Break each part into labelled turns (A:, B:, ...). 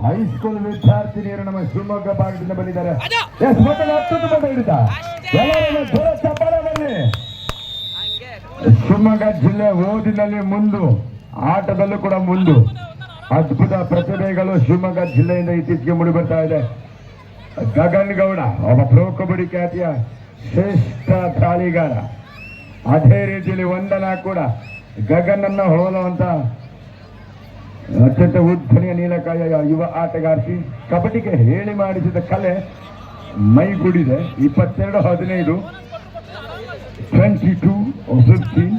A: High school ವಿದ್ಯಾರ್ಥಿನಿಯರು ನಮ್ಮ ಶಿವಮೊಗ್ಗ ಭಾಗದಿಂದ ಬಂದಿದ್ದಾರೆ. ಶಿವಮೊಗ್ಗ ಜಿಲ್ಲೆ ಓದಿನಲ್ಲಿ ಮುಂದು, ಆಟದಲ್ಲೂ ಕೂಡ ಮುಂದು. ಅದ್ಭುತ ಪ್ರತಿಭೆಗಳು ಶಿವಮೊಗ್ಗ ಜಿಲ್ಲೆಯಿಂದ ಇತ್ತೀಚೆಗೆ ಮೂಡಿ ಬರ್ತಾ ಇದೆ. ಗಗನ್ ಗೌಡ ಒಬ್ಬ ಪ್ರೊ ಕಬಡ್ಡಿ ಖ್ಯಾತಿಯ ಶ್ರೇಷ್ಠ ದಾಳಿಗಾರ. ಅದೇ ರೀತಿಯಲ್ಲಿ ವಂದನಾ ಕೂಡ ಗಗನ್ ಅನ್ನ ಹೋಲುವಂತ ಅತ್ಯಂತ ಉದ್ದನೆಯ ನೀಲಕಾಯ ಯುವ ಆಟಗಾರ್ತಿ. ಕಬಡ್ಡಿಗೆ ಹೇಳಿ ಮಾಡಿಸಿದ ಕಲೆ ಮೈಗೂಡಿದೆ. 22-15 22-15.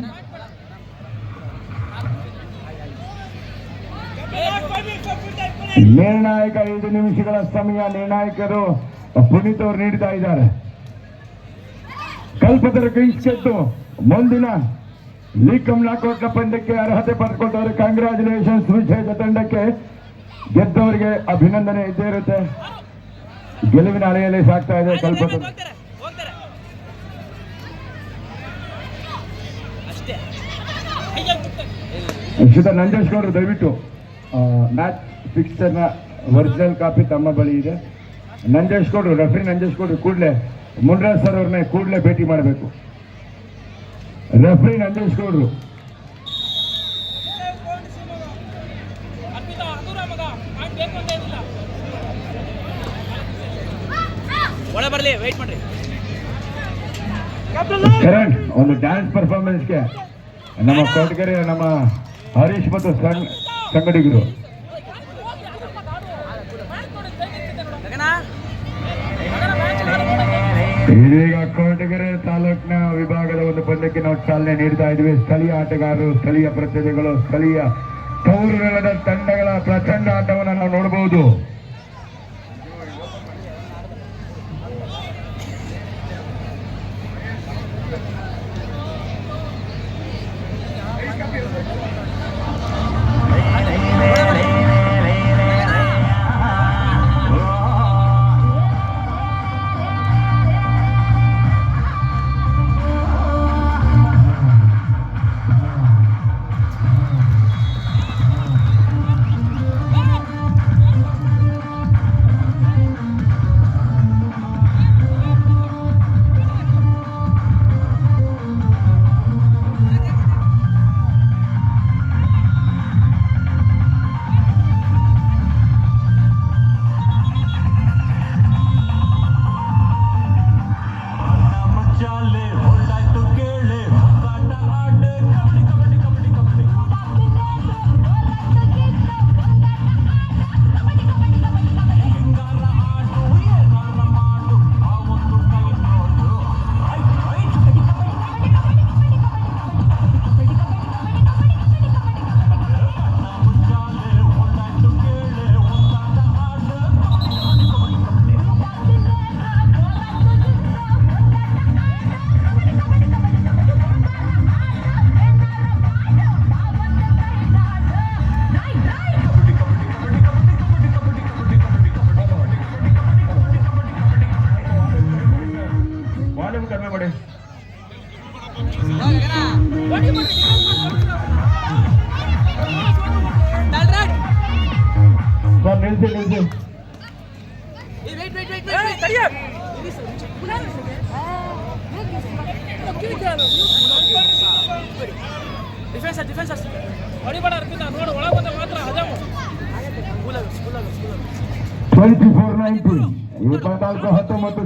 A: ನಿರ್ಣಾಯಕ 5 ನಿಮಿಷಗಳ ಸಮಯ ನಿರ್ಣಾಯಕರು ಪುನೀತ್ ಅವರು ನೀಡ್ತಾ ಇದ್ದಾರೆ. ಕಲ್ಪತರ ಕಿಂಗ್ಸ್ ಗೆದ್ದು ಮುಂದಿನ ಲೀಗ್ ಕಮ್ ನಾಕೌಟ್ ಪಂದ್ಯಕ್ಕೆ ಅರ್ಹತೆ ಪಡೆದುಕೊಂಡವರು. ಕಂಗ್ರಾಚುಲೇಷನ್ಸ್ ವಿಜೇತ ತಂಡಕ್ಕೆ. ಗೆದ್ದವರಿಗೆ ಅಭಿನಂದನೆ ಇದ್ದೇ ಇರುತ್ತೆ. ಗೆಲುವಿನ ಅಲೆಯಲ್ಲಿ ಸಾಗ್ತಾ ಇದೆ ಕಲ್ಪತರ. ನಂಜೇಶ್ ಗೌಡರು ದಯವಿಟ್ಟು ಮ್ಯಾಚ್ ಫಿಕ್ಸ್ಚರ್ ನ ಒರಿಜಿನಲ್ ಕಾಪಿ ತಮ್ಮ ಬಳಿ ಇದೆ. ನಂಜೇಶ್ ಗೌಡರು, ರೆಫ್ರಿ ನಂಜೇಶ್ ಗೌಡರು ಕೂಡಲೇ ಮುನ್ರಾಜ್ ಸರ್ ಅವ್ರನ್ನ ಕೂಡಲೇ ಭೇಟಿ ಮಾಡಬೇಕು. ರೆಫ್ರಿ ನಂಜೇಶ್ ಗೌಡರು. ಶರಣ್ ಒಂದು ಡ್ಯಾನ್ಸ್ ಪರ್ಫಾರ್ಮೆನ್ಸ್ಗೆ ನಮ್ಮ ಕೊಟ್ಗೆರೆ ನಮ್ಮ ಹರೀಶ್ ಮತ್ತು ಸಂಗಡಿಗರು. ಇದೀಗ ಕೊರಟಗೆರೆ ತಾಲೂಕಿನ ವಿಭಾಗದ ಒಂದು ಪಂದ್ಯಕ್ಕೆ ನಾವು ಚಾಲನೆ ನೀಡ್ತಾ ಇದ್ವಿ. ಸ್ಥಳೀಯ ಆಟಗಾರರು, ಸ್ಥಳೀಯ ಪ್ರತಿಭೆಗಳು, ಸ್ಥಳೀಯ ತವರು ನೆಲದ ತಂಡಗಳ ಪ್ರಚಂಡ ಆಟವನ್ನು ನಾವು ನೋಡಬಹುದು.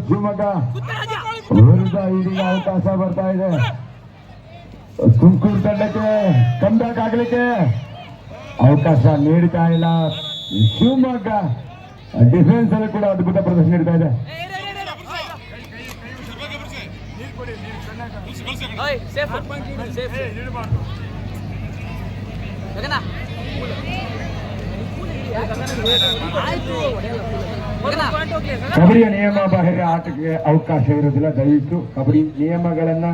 A: ಶಿವಮೊಗ್ಗ ವಿರುದ್ಧ ಇದೀಗ ಅವಕಾಶ ಬರ್ತಾ ಇದೆ. ತುಮಕೂರು ತಂಡಕ್ಕೆ ಕಮ್ಬ್ಯಾಕ್ ಆಗ್ಲಿಕ್ಕೆ ಅವಕಾಶ ನೀಡ್ತಾ ಇಲ್ಲ. ಶಿವಮೊಗ್ಗ ಡಿಫೆನ್ಸ್ ಅಲ್ಲಿ ಕೂಡ ಅದ್ಭುತ ಪ್ರದರ್ಶನ ನೀಡ್ತಾ ಇದೆ. ಕಬಡ್ಡಿಯ ನಿಯಮ ಬಾಹಿರ ಆಟಕ್ಕೆ ಅವಕಾಶ ಇರುವುದಿಲ್ಲ. ದಯವಿಟ್ಟು ಕಬಡ್ಡಿ ನಿಯಮಗಳನ್ನ,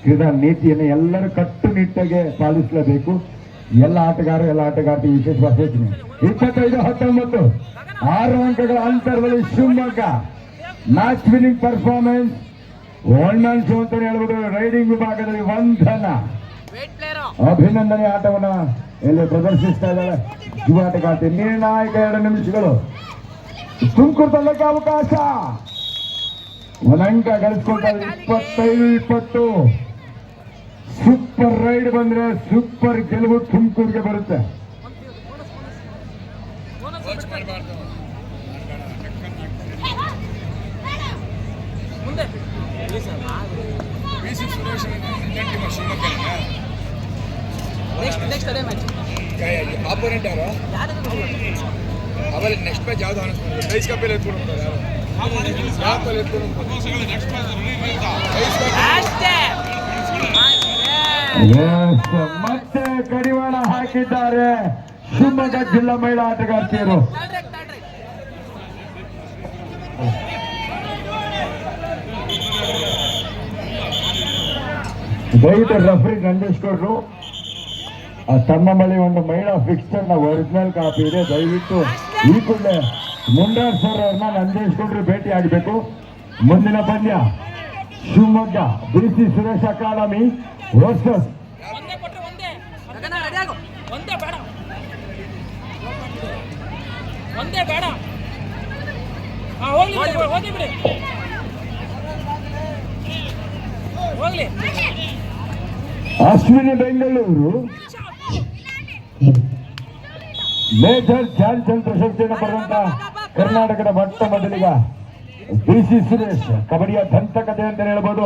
A: ಕ್ರೀಡಾ ನೀತಿಯನ್ನು ಎಲ್ಲರೂ ಕಟ್ಟುನಿಟ್ಟಾಗಿ ಪಾಲಿಸಲೇಬೇಕು. ಎಲ್ಲ ಆಟಗಾರರು, ಎಲ್ಲ ಆಟಗಾರ್ತಿ ವಿಶೇಷವಾದ ಸೂಚನೆ. 25-19 6 ಅಂಕಗಳ ಅಂತರದಲ್ಲಿ Shivamogga match winning performance. One man show ಅಂತಾನೆ ಹೇಳ್ಬೋದು. ರೈಡಿಂಗ್ ವಿಭಾಗದಲ್ಲಿ ವಂದನಾ ಅಭಿನಂದನೆ ಆಟವನ್ನ ಇಲ್ಲಿ ಪ್ರದರ್ಶಿಸ್ತಾ ಇದ್ದಾಳೆ ಯುವ ಆಟಗಾರ್ತಿ. ನಿರ್ಣಾಯಕ 2 ನಿಮಿಷಗಳು. ತುಮಕೂರು ತಂಡಕ್ಕೆ ಅವಕಾಶ. ಒಂದಂಕ ಗಳಿಸ್ಕೊಳ್ತಾರೆ. 25-20. ಸೂಪರ್ ರೈಡ್ ಬಂದ್ರೆ ಸೂಪರ್ ಗೆಲುವು ತುಮಕೂರಿಗೆ ಬರುತ್ತೆ.
B: ನೆಕ್ಸ್ಟ್ ಅದೇ ಮ್ಯಾಚ್
C: ಆಪೋನೆಂಟ್ ಯಾರು ಅವರಿಗೆ ನೆಕ್ಸ್ಟ್ ಮ್ಯಾಚ್ ಯಾವ್ದು ಅನಿಸ್ಕೊಂಡು ರೈಸ್ ಕಪ್ಪಲ್ಲಿ ಎತ್ಕೊಂಡು
A: ಮತ್ತೆ ಕಡಿವಾಣ ಹಾಕಿದ್ದಾರೆ ಶಿವಮೊಗ್ಗ ಜಿಲ್ಲಾ ಮಹಿಳಾ ಆಟಗಾರ್ತಿಯರು. ದಯವಿಟ್ಟು ರೆಫ್ರಿ ನಂದೀಶ್ ಗೌಡ್ರು ತಮ್ಮ ಬಳಿ ಒಂದು ಮಹಿಳಾ ಫಿಕ್ಸ್ಚರ್ ನ ಒರಿಜಿನಲ್ ಕಾಪಿ ಇದೆ. ದಯವಿಟ್ಟು ಈ ಕೂಡಲೇ ಮುಂಡಾರ್ ಸರ್ ಅವ್ರನ್ನ ನಂದೀಶ್ ಗೌಡ್ರು ಭೇಟಿ ಆಗಬೇಕು. ಮುಂದಿನ ಪಂದ್ಯ Shivamogga BC Suresh academy versus Ashwini Bengaluru. Major Dhyan Chand ಪ್ರಶಸ್ತಿಯನ್ನು ಪಡೆದಂತ ಕರ್ನಾಟಕದ ಮೊಟ್ಟ ಮೊದಲಿಗ ಬಿಸಿ ಸುರೇಶ್ ಕಬಡ್ಡಿಯ ದಂತಕತೆ ಅಂತ ಹೇಳ್ಬೋದು.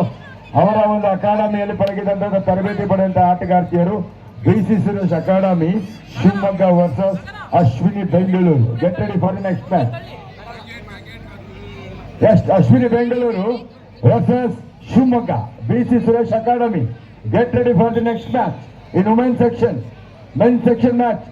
A: ಅವರ ಒಂದು ಅಕಾಡೆಮಿಯಲ್ಲಿ ಪಳಗಿದಂತ ತರಬೇತಿ ಪಡೆದಂತ ಆಟಗಾರ್ತಿಯರು BC Suresh academy Shivamogga versus Ashwini Bengaluru. Get ready for the next match. Yes Ashwini Bengaluru versus Shivamogga BC Suresh academy. Get ready for the next match in women's section. Men's section match.